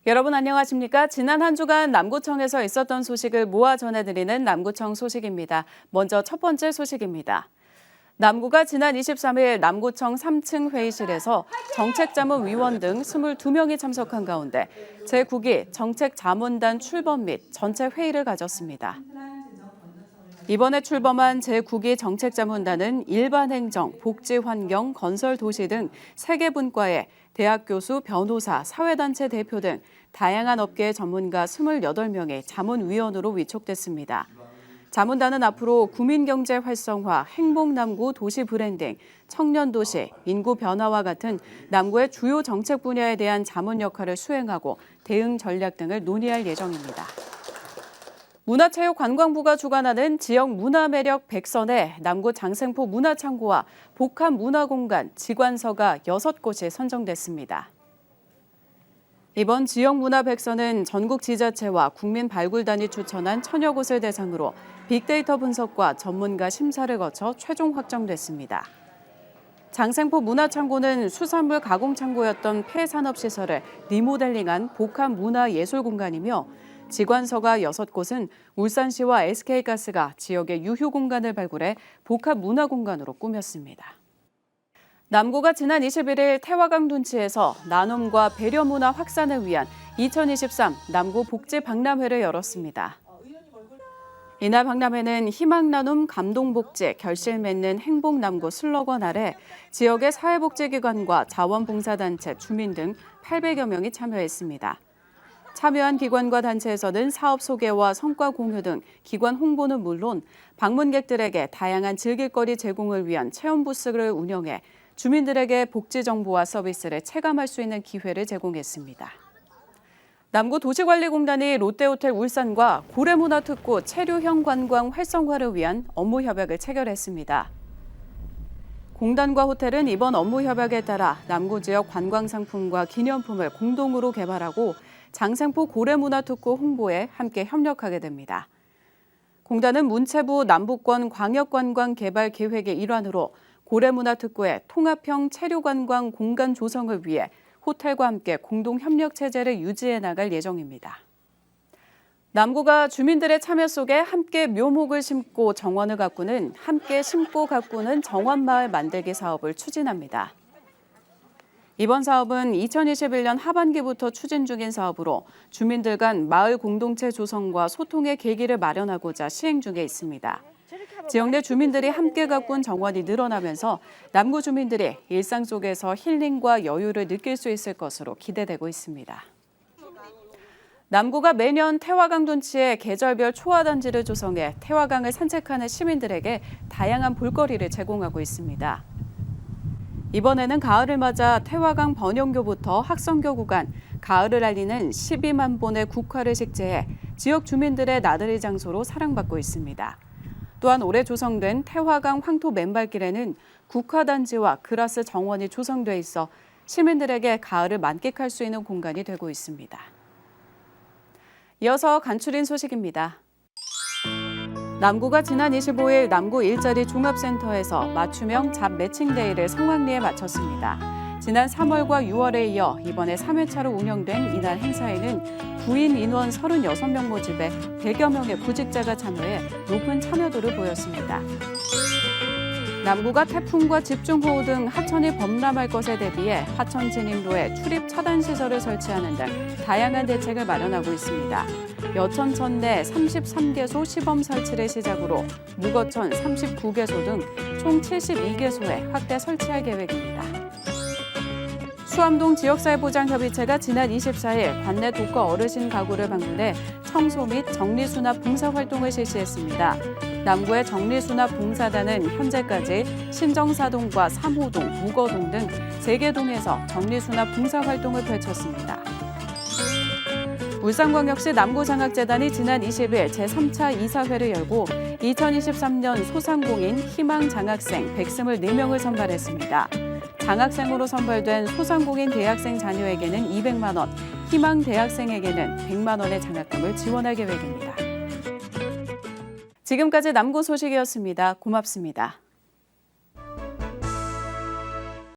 여러분 안녕하십니까? 지난 한 주간 남구청에서 있었던 소식을 모아 전해드리는 남구청 소식입니다. 먼저 첫 번째 소식입니다. 남구가 지난 23일 남구청 3층 회의실에서 정책자문위원 등 22명이 참석한 가운데 제9기 정책자문단 출범 및 전체 회의를 가졌습니다. 이번에 출범한 제9기 정책자문단은 일반행정, 복지환경, 건설도시 등 3개 분과에 대학 교수, 변호사, 사회단체 대표 등 다양한 업계의 전문가 28명이 자문위원으로 위촉됐습니다. 자문단은 앞으로 구민경제 활성화, 행복남구 도시 브랜딩, 청년도시, 인구 변화와 같은 남구의 주요 정책 분야에 대한 자문 역할을 수행하고 대응 전략 등을 논의할 예정입니다. 문화체육관광부가 주관하는 지역 문화매력 100선에 남구 장생포 문화창고와 복합문화공간, 지관서가 6곳이 선정됐습니다. 이번 지역문화 100선은 전국 지자체와 국민발굴단이 추천한 천여 곳을 대상으로 빅데이터 분석과 전문가 심사를 거쳐 최종 확정됐습니다. 장생포 문화창고는 수산물 가공창고였던 폐산업시설을 리모델링한 복합문화예술공간이며 지관서가 6곳은 울산시와 SK가스가 지역의 유휴 공간을 발굴해 복합문화공간으로 꾸몄습니다. 남구가 지난 21일 태화강 둔치에서 나눔과 배려문화 확산을 위한 2023 남구 복지박람회를 열었습니다. 이날 박람회는 희망나눔 감동복지 결실 맺는 행복남구 슬로건 아래 지역의 사회복지기관과 자원봉사단체, 주민 등 800여 명이 참여했습니다. 참여한 기관과 단체에서는 사업 소개와 성과 공유 등 기관 홍보는 물론 방문객들에게 다양한 즐길거리 제공을 위한 체험 부스를 운영해 주민들에게 복지 정보와 서비스를 체감할 수 있는 기회를 제공했습니다. 남구도시관리공단이 롯데호텔 울산과 고래문화특구 체류형 관광 활성화를 위한 업무 협약을 체결했습니다. 공단과 호텔은 이번 업무 협약에 따라 남구 지역 관광 상품과 기념품을 공동으로 개발하고 장생포 고래문화특구 홍보에 함께 협력하게 됩니다. 공단은 문체부 남북권 광역관광개발계획의 일환으로 고래문화특구의 통합형 체류관광 공간 조성을 위해 호텔과 함께 공동협력체제를 유지해 나갈 예정입니다. 남구가 주민들의 참여 속에 함께 묘목을 심고 정원을 가꾸는 함께 심고 가꾸는 정원마을 만들기 사업을 추진합니다. 이번 사업은 2021년 하반기부터 추진 중인 사업으로 주민들 간 마을 공동체 조성과 소통의 계기를 마련하고자 시행 중에 있습니다. 지역 내 주민들이 함께 가꾼 정원이 늘어나면서 남구 주민들이 일상 속에서 힐링과 여유를 느낄 수 있을 것으로 기대되고 있습니다. 남구가 매년 태화강 둔치에 계절별 초화단지를 조성해 태화강을 산책하는 시민들에게 다양한 볼거리를 제공하고 있습니다. 이번에는 가을을 맞아 태화강 번영교부터 학성교 구간, 가을을 알리는 12만 본의 국화를 식재해 지역 주민들의 나들이 장소로 사랑받고 있습니다. 또한 올해 조성된 태화강 황토 맨발길에는 국화단지와 그라스 정원이 조성돼 있어 시민들에게 가을을 만끽할 수 있는 공간이 되고 있습니다. 이어서 간추린 소식입니다. 남구가 지난 25일 남구 일자리 종합센터에서 맞춤형 잡 매칭데이를 성황리에 마쳤습니다. 지난 3월과 6월에 이어 이번에 3회차로 운영된 이날 행사에는 구인 인원 36명 모집에 100여 명의 구직자가 참여해 높은 참여도를 보였습니다. 남구가 태풍과 집중호우 등 하천이 범람할 것에 대비해 하천 진입로에 출입 차단 시설을 설치하는 등 다양한 대책을 마련하고 있습니다. 여천천 내 33개소 시범 설치를 시작으로 무거천 39개소 등 총 72개소에 확대 설치할 계획입니다. 수암동 지역사회보장협의체가 지난 24일 관내 독거 어르신 가구를 방문해 청소 및 정리수납 봉사활동을 실시했습니다. 남구의 정리수납봉사단은 현재까지 신정사동과 3호동, 무거동 등 3개 동에서 정리수납 봉사활동을 펼쳤습니다. 울산광역시 남구장학재단이 지난 20일 제3차 이사회를 열고 2023년 소상공인 희망장학생 124명을 선발했습니다. 장학생으로 선발된 소상공인 대학생 자녀에게는 200만 원, 희망 대학생에게는 100만 원의 장학금을 지원할 계획입니다. 지금까지 남구 소식이었습니다. 고맙습니다.